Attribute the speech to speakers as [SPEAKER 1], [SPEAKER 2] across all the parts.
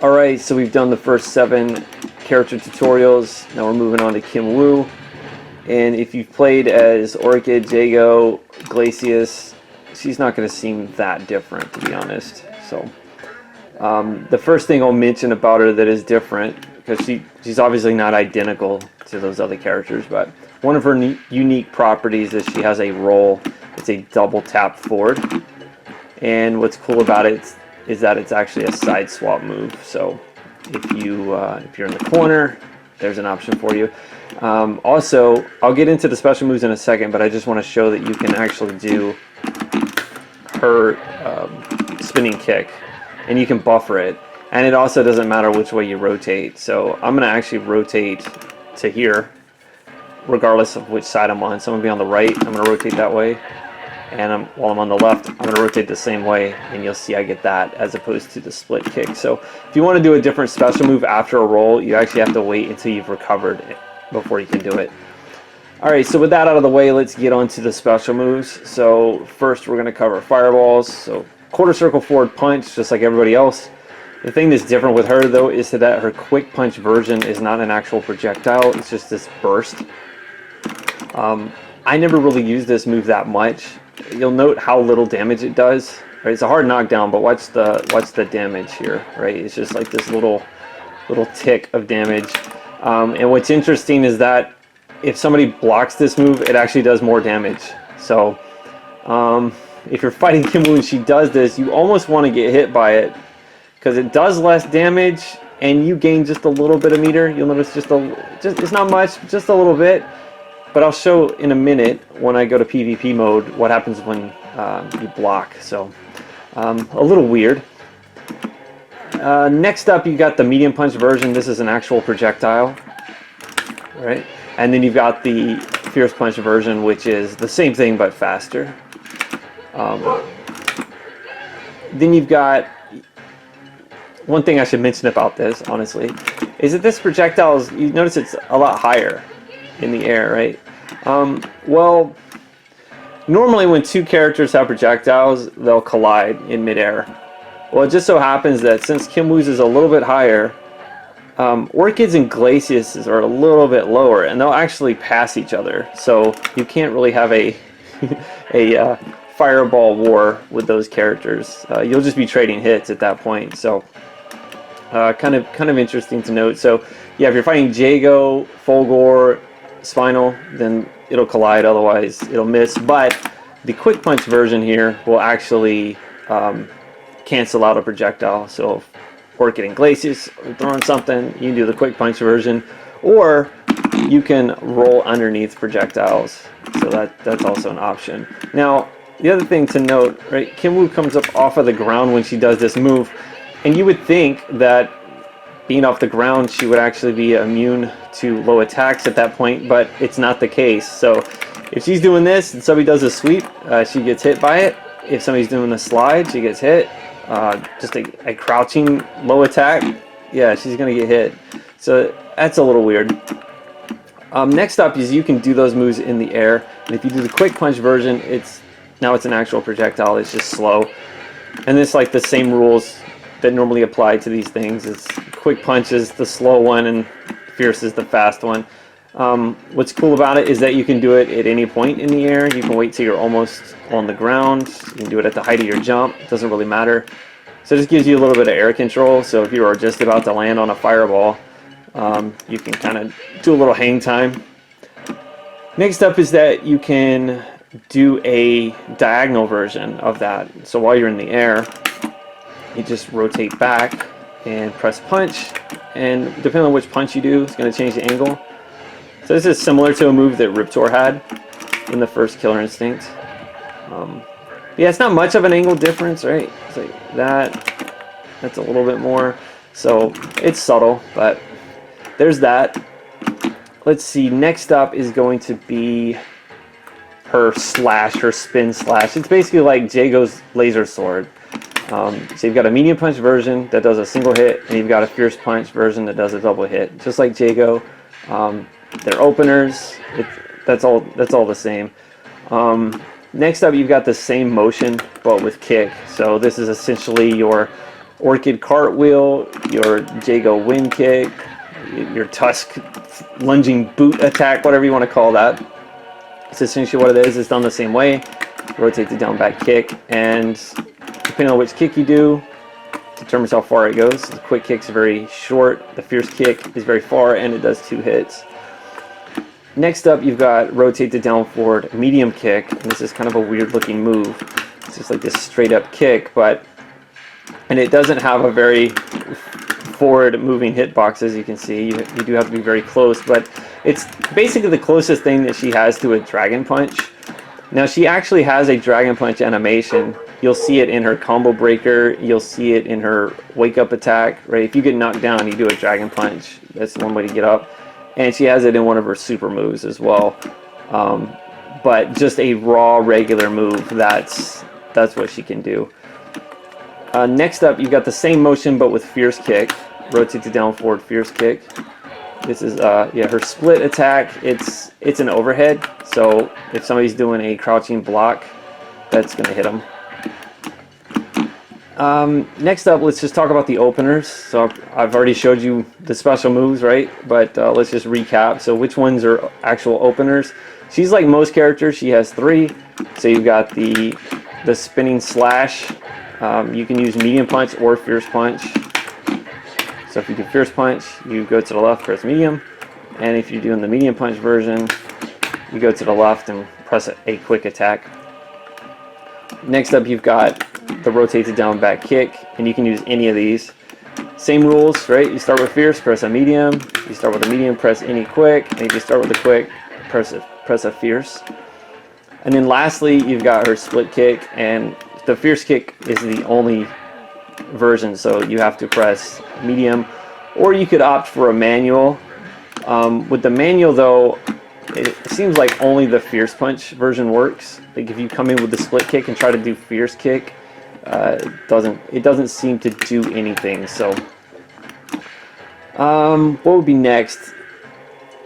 [SPEAKER 1] Alright, so we've done the first 7 character tutorials. Now we're moving on to Kim Woo. And if you've played as Orchid, Jago, Glacius, she's not going to seem that different, to be honest. So the first thing I'll mention about her that is different, because she's obviously not identical to those other characters, but one of her unique properties is she has a roll. It's a double tap forward. And what's cool about it is that it's actually a side swap move. So if you're in the corner, there's an option for you. Also, I'll get into the special moves in a second, but I just want to show that you can actually do her spinning kick, and you can buffer it. And it also doesn't matter which way you rotate. So I'm going to actually rotate to here, regardless of which side I'm on. So I'm going to be on the right, I'm going to rotate that way. And while I'm on the left, I'm going to rotate the same way, and you'll see I get that as opposed to the split kick. So if you want to do a different special move after a roll, you actually have to wait until you've recovered before you can do it. Alright, so with that out of the way, let's get on to the special moves. So first we're going to cover fireballs. So quarter circle forward punch, just like everybody else. The thing that's different with her, though, is that her quick punch version is not an actual projectile. It's just this burst. I never really used this move that much. You'll note how little damage it does. Right? It's a hard knockdown, but watch the damage here. Right? It's just like this little tick of damage. And what's interesting is that if somebody blocks this move, it actually does more damage. So if you're fighting Kim Woo and she does this, you almost want to get hit by it, because it does less damage and you gain just a little bit of meter. You'll notice it's not much, just a little bit. But I'll show in a minute when I go to PvP mode what happens when you block. So a little weird. Next up, you got the medium punch version. This is an actual projectile, right? And then you've got the fierce punch version, which is the same thing but faster. Then you've got one thing I should mention about this, honestly, is that this projectile is, you notice it's a lot higher in the air, right? Well, normally when two characters have projectiles, they'll collide in midair. Well, it just so happens that since Kim Woo's is a little bit higher, Orchids and Glacius are a little bit lower, and they'll actually pass each other. So you can't really have a fireball war with those characters. You'll just be trading hits at that point. So kind of interesting to note. So yeah, if you're fighting Jago, Fulgor, Spinal, then it'll collide, otherwise it'll miss. But the quick punch version here will actually cancel out a projectile. So if Orchid and Glacius are throwing something, you can do the quick punch version, or you can roll underneath projectiles. So that's also an option. Now, the other thing to note, right, Kim Woo comes up off of the ground when she does this move, and you would think that being off the ground, she would actually be immune to low attacks at that point, but it's not the case. So if she's doing this and somebody does a sweep, she gets hit by it. If somebody's doing a slide, she gets hit. Just a crouching low attack, yeah, she's going to get hit. So that's a little weird. Next up is you can do those moves in the air, and if you do the quick punch version, now it's an actual projectile. It's just slow, and it's like the same rules that normally apply to these things. It's quick punch is the slow one and fierce is the fast one. What's cool about it is that you can do it at any point in the air. You can wait till you're almost on the ground. You can do it at the height of your jump. It doesn't really matter. So it just gives you a little bit of air control. So if you are just about to land on a fireball, you can kind of do a little hang time. Next up is that you can do a diagonal version of that. So while you're in the air, you just rotate back and press punch, and depending on which punch you do, it's going to change the angle. So this is similar to a move that Riptor had in the first Killer Instinct. Yeah, it's not much of an angle difference, right? It's like that's a little bit more. So it's subtle, but there's that. Let's see, next up is going to be her slash, her spin slash. It's basically like Jago's laser sword. So you've got a medium punch version that does a single hit, and you've got a fierce punch version that does a double hit, just like Jago. They're openers. That's all the same. Next up, you've got the same motion but with kick. So this is essentially your Orchid cartwheel, your Jago wind kick, your Tusk lunging boot attack, whatever you want to call that. It's essentially what it is. It's done the same way. Rotate the down back kick, and depending on which kick you do, determines how far it goes. The quick kick's very short, the fierce kick is very far, and it does 2 hits. Next up, you've got rotate the down forward medium kick, and this is kind of a weird looking move. It's just like this straight up kick, and it doesn't have a very forward moving hitbox, as you can see. You do have to be very close, but it's basically the closest thing that she has to a Dragon Punch. Now, she actually has a Dragon Punch animation. You'll see it in her combo breaker, you'll see it in her wake up attack, right? If you get knocked down, you do a Dragon Punch. That's one way to get up. And she has it in one of her super moves as well. But just a raw regular move, that's what she can do. Next up, you've got the same motion but with fierce kick. Rotate to down forward fierce kick. This is her split attack. It's an overhead, so if somebody's doing a crouching block, that's going to hit them. Next up, let's just talk about the openers. So I've already showed you the special moves, right? But let's just recap. So which ones are actual openers? She's like most characters. She has 3. So you've got the spinning slash. You can use medium punch or fierce punch. So if you do fierce punch, you go to the left, press medium. And if you're doing the medium punch version, you go to the left and press a quick attack. Next up, you've got the rotate to down back kick, and you can use any of these. Same rules, right? You start with fierce, press a medium. You start with a medium, press any quick. And if you start with a quick, press a fierce. And then lastly, you've got her split kick, and the fierce kick is the only version, so you have to press medium, or you could opt for a manual. With the manual though, it seems like only the fierce punch version works. Like if you come in with the split kick and try to do fierce kick, it doesn't seem to do anything. So what would be next?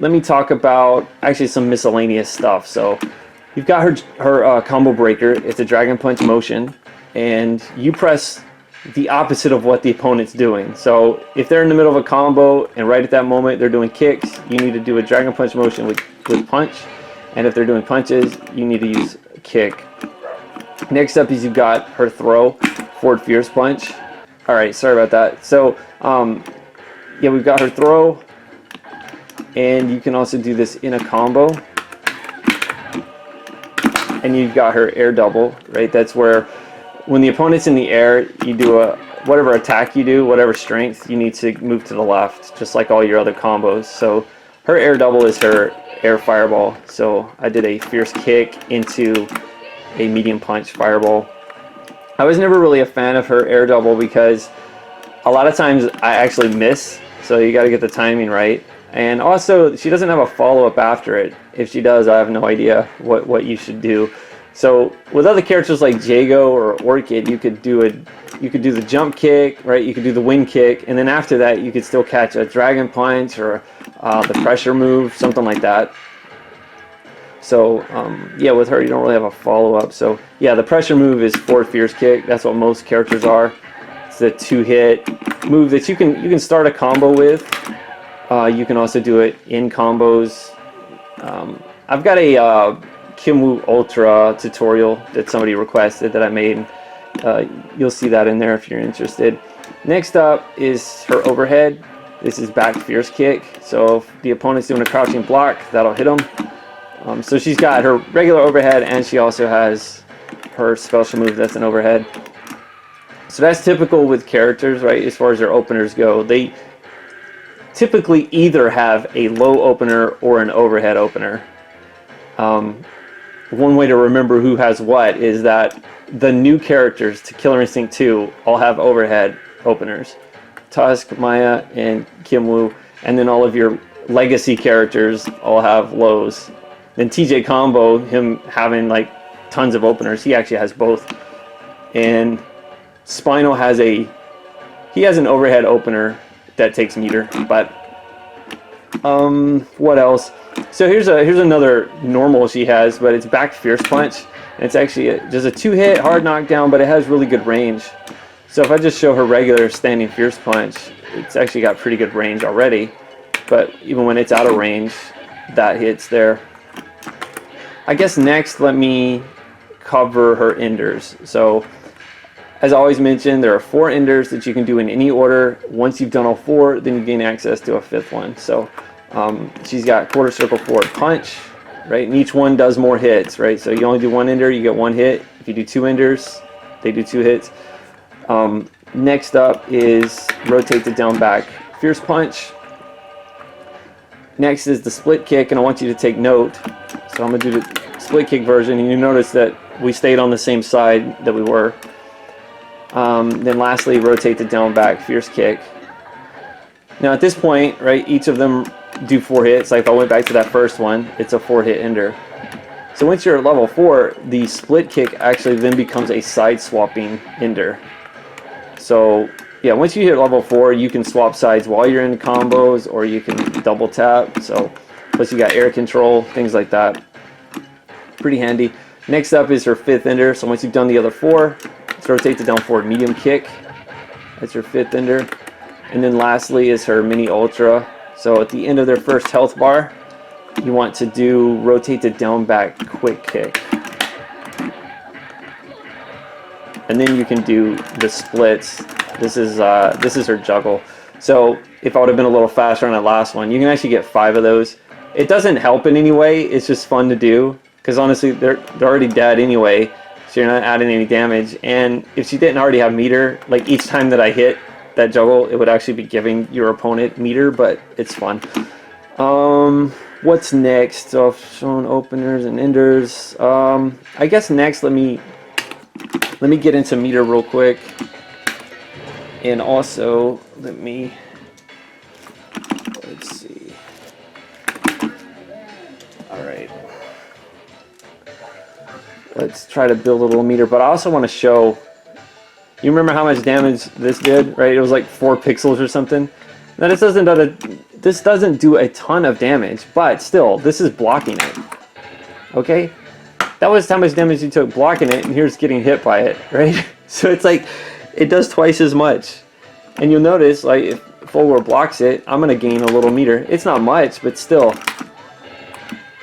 [SPEAKER 1] Let me talk about actually some miscellaneous stuff. So you've got her combo breaker. It's a Dragon Punch motion, and you press the opposite of what the opponent's doing. So if they're in the middle of a combo and right at that moment they're doing kicks, you need to do a Dragon Punch motion with punch. And if they're doing punches, you need to use kick. Next up is you've got her throw, forward fierce punch. Alright, sorry about that. So yeah, we've got her throw, and you can also do this in a combo. And you've got her air double, right? That's where when the opponent's in the air, you do whatever attack you do, whatever strength, you need to move to the left, just like all your other combos. So her air double is her air fireball. So I did a fierce kick into a medium punch fireball. I was never really a fan of her air double because a lot of times I actually miss, so you got to get the timing right. And also, she doesn't have a follow-up after it. If she does, I have no idea what you should do. So with other characters like Jago or Orchid, you could do the jump kick, right? You could do the wind kick, and then after that, you could still catch a Dragon Punch or the pressure move, something like that. So yeah, with her, you don't really have a follow-up. So yeah, the pressure move is forward fierce kick. That's what most characters are. It's a 2-hit move that you can start a combo with. You can also do it in combos. I've got a Kimwoo Ultra tutorial that somebody requested that I made. You'll see that in there if you're interested. Next up is her overhead. This is back fierce kick. So if the opponent's doing a crouching block, that'll hit them. So she's got her regular overhead, and she also has her special move that's an overhead. So that's typical with characters, right? As far as their openers go, they typically either have a low opener or an overhead opener. One way to remember who has what is that the new characters to Killer Instinct 2 all have overhead openers. Tusk, Maya, and Kimwoo, and then all of your legacy characters all have lows. Then TJ Combo, him having like tons of openers, he actually has both. And Spinal has an overhead opener that takes meter. But what else? So here's another normal she has, but it's back fierce punch, and it's actually just a 2-hit hard knockdown, but it has really good range. So if I just show her regular standing fierce punch, it's actually got pretty good range already. But even when it's out of range, that hits there. I guess next let me cover her enders. So as I always mentioned, there are 4 enders that you can do in any order. Once you've done all 4, then you gain access to a 5th one. So she's got quarter circle forward punch, right? And each one does more hits, right? So you only do 1 ender, you get 1 hit. If you do 2 enders, they do 2 hits. Next up is rotate the down back fierce punch. Next is the split kick, and I want you to take note. So I'm going to do the split kick version, and you notice that we stayed on the same side that we were. Then lastly, rotate the down back fierce kick. Now at this point, right, each of them do 4 hits. Like if I went back to that first one, it's a 4-hit ender. So once you're at level 4, the split kick actually then becomes a side swapping ender. So yeah, once you hit level 4, you can swap sides while you're in combos, or you can double tap. So plus you got air control, things like that. Pretty handy. Next up is her 5th ender. So once you've done the other 4, let's rotate the down forward medium kick. That's your 5th ender. And then lastly is her mini ultra. So at the end of their first health bar, you want to do rotate the down back quick kick. And then you can do the splits. This is her juggle. So if I would have been a little faster on that last one, you can actually get 5 of those. It doesn't help in any way. It's just fun to do, because honestly they're already dead anyway, so you're not adding any damage. And if she didn't already have meter, like each time that I hit that juggle, it would actually be giving your opponent meter, but it's fun. What's next? So I've shown openers and enders. I guess next let me get into meter real quick. And also, let's see. Alright. Let's try to build a little meter, but I also want to show, you remember how much damage this did, right? It was like 4 pixels or something. Now this doesn't do a ton of damage, but still, this is blocking it. Okay? That was how much damage you took blocking it, and here's getting hit by it, right? So it's like, it does twice as much. And you'll notice, like, if full war blocks it, I'm going to gain a little meter. It's not much, but still.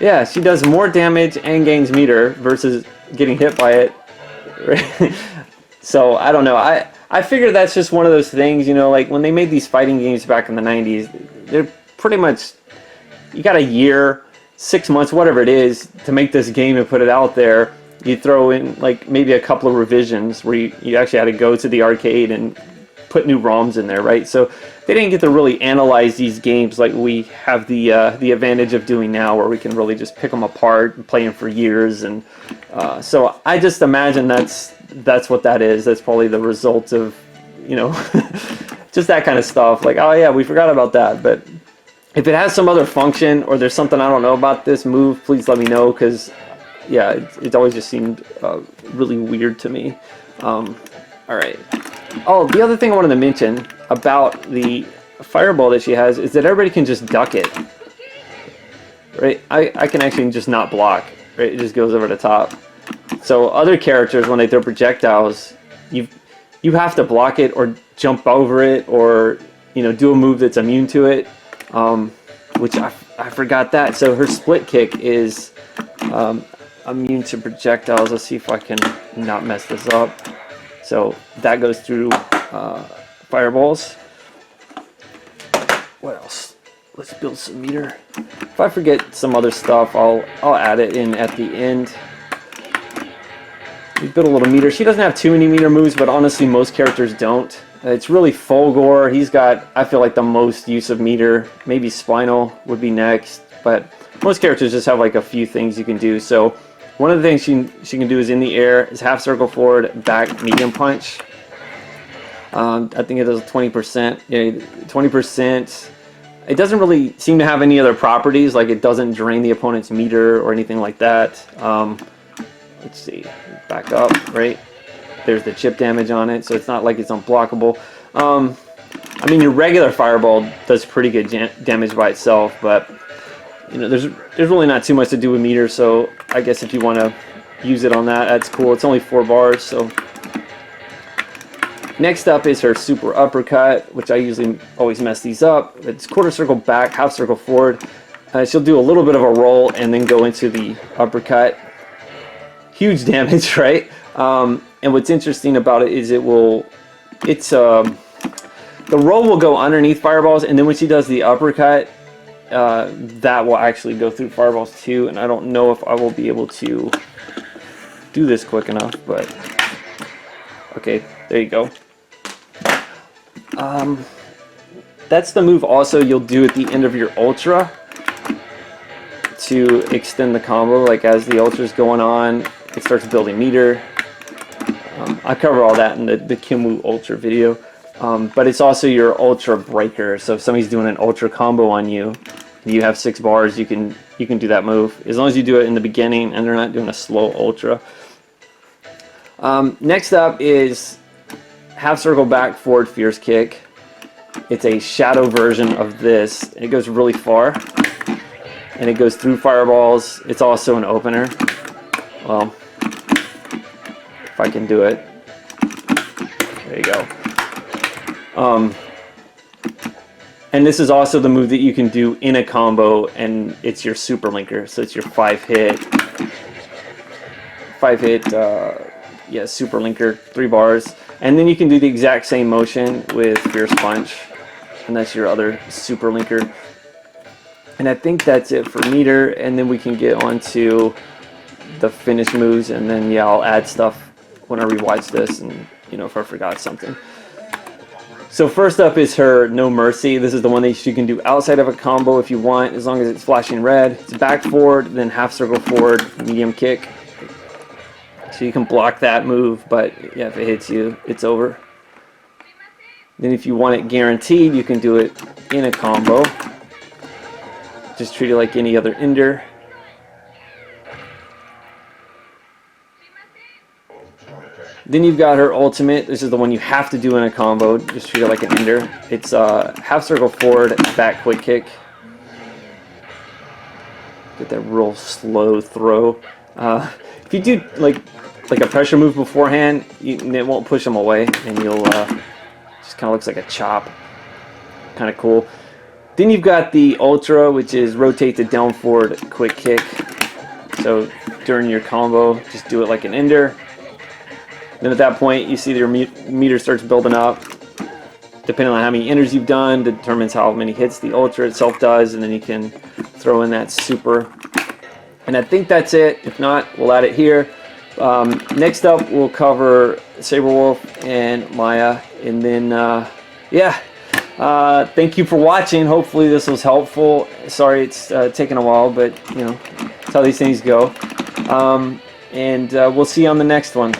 [SPEAKER 1] Yeah, she does more damage and gains meter versus getting hit by it. Right? So, I don't know. I figure that's just one of those things, you know, like when they made these fighting games back in the 90s, they're pretty much, you got a year, 6 months, whatever it is, to make this game and put it out there. You throw in like maybe a couple of revisions where you actually had to go to the arcade and put new ROMs in there, right? So they didn't get to really analyze these games like we have the advantage of doing now, where we can really just pick them apart and play them for years. And so I just imagine that's what that is. That's probably the result of, you know, just that kind of stuff. Like, oh yeah, we forgot about that. But if it has some other function, or there's something I don't know about this move, please let me know, because yeah, it always just seemed really weird to me. Alright. Oh, the other thing I wanted to mention about the fireball that she has is that everybody can just duck it. Right? I can actually just not block. Right? It just goes over the top. So other characters, when they throw projectiles, you have to block it or jump over it, or, you know, do a move that's immune to it. Which I forgot that. So her split kick is immune to projectiles. Let's see if I can not mess this up. So that goes through fireballs. What else? Let's build some meter. If I forget some other stuff, I'll add it in at the end. We build a little meter. She doesn't have too many meter moves, but honestly, most characters don't. It's really Fulgor. He's got, I feel like, the most use of meter. Maybe Spinal would be next, but most characters just have like a few things you can do. So one of the things she can do is in the air is half circle forward, back, medium punch. I think it does 20%. Yeah, 20%. It doesn't really seem to have any other properties, like it doesn't drain the opponent's meter or anything like that. Let's see, back up, right? There's the chip damage on it, so it's not like it's unblockable. I mean, your regular fireball does pretty good damage by itself, but you know, there's really not too much to do with meter, so I guess if you want to use it on that, that's cool. It's only 4 bars, so Next up is her super uppercut, which I usually always mess these up. It's quarter circle back, half circle forward. She'll do a little bit of a roll and then go into the uppercut. Huge damage, right? And what's interesting about it is the roll will go underneath fireballs, and then when she does the uppercut, that will actually go through fireballs too. And I don't know if I will be able to do this quick enough, but okay, there you go. That's the move also you'll do at the end of your ultra to extend the combo. Like as the ultra is going on, it starts building meter. I cover all that in the Kimwoo Ultra video, but it's also your ultra breaker. So if somebody's doing an ultra combo on you, and you have 6 bars, you can do that move as long as you do it in the beginning and they're not doing a slow ultra. Next up is half circle back forward fierce kick. It's a shadow version of this. It goes really far and it goes through fireballs. It's also an opener. Well, if I can do it. There you go. And this is also the move that you can do in a combo, and it's your super linker. So it's your 5-hit, yeah, super linker, 3 bars. And then you can do the exact same motion with Fierce Punch, and that's your other super linker. And I think that's it for meter, and then we can get on to the finish moves, and then yeah, I'll add stuff when I rewatch this, and you know, if I forgot something. So first up is her No Mercy. This is the one that you can do outside of a combo if you want, as long as it's flashing red. It's back forward, then half circle forward, medium kick. So you can block that move, but yeah, if it hits you, it's over. Then if you want it guaranteed, you can do it in a combo. Just treat it like any other ender. Then you've got her ultimate. This is the one you have to do in a combo. Just treat it like an ender. It's half circle forward, back quick kick. Get that real slow throw. If you do like a pressure move beforehand, it won't push them away, and you'll just kind of looks like a chop. Kind of cool. Then you've got the ultra, which is rotate the down forward quick kick. So during your combo, just do it like an ender. Then at that point, you see your meter starts building up. Depending on how many enters you've done, determines how many hits the ultra itself does, and then you can throw in that super. And I think that's it. If not, we'll add it here. Next up, we'll cover Saberwolf and Maya, and then yeah. Thank you for watching. Hopefully this was helpful. Sorry it's taken a while, but you know, that's how these things go. And we'll see you on the next one.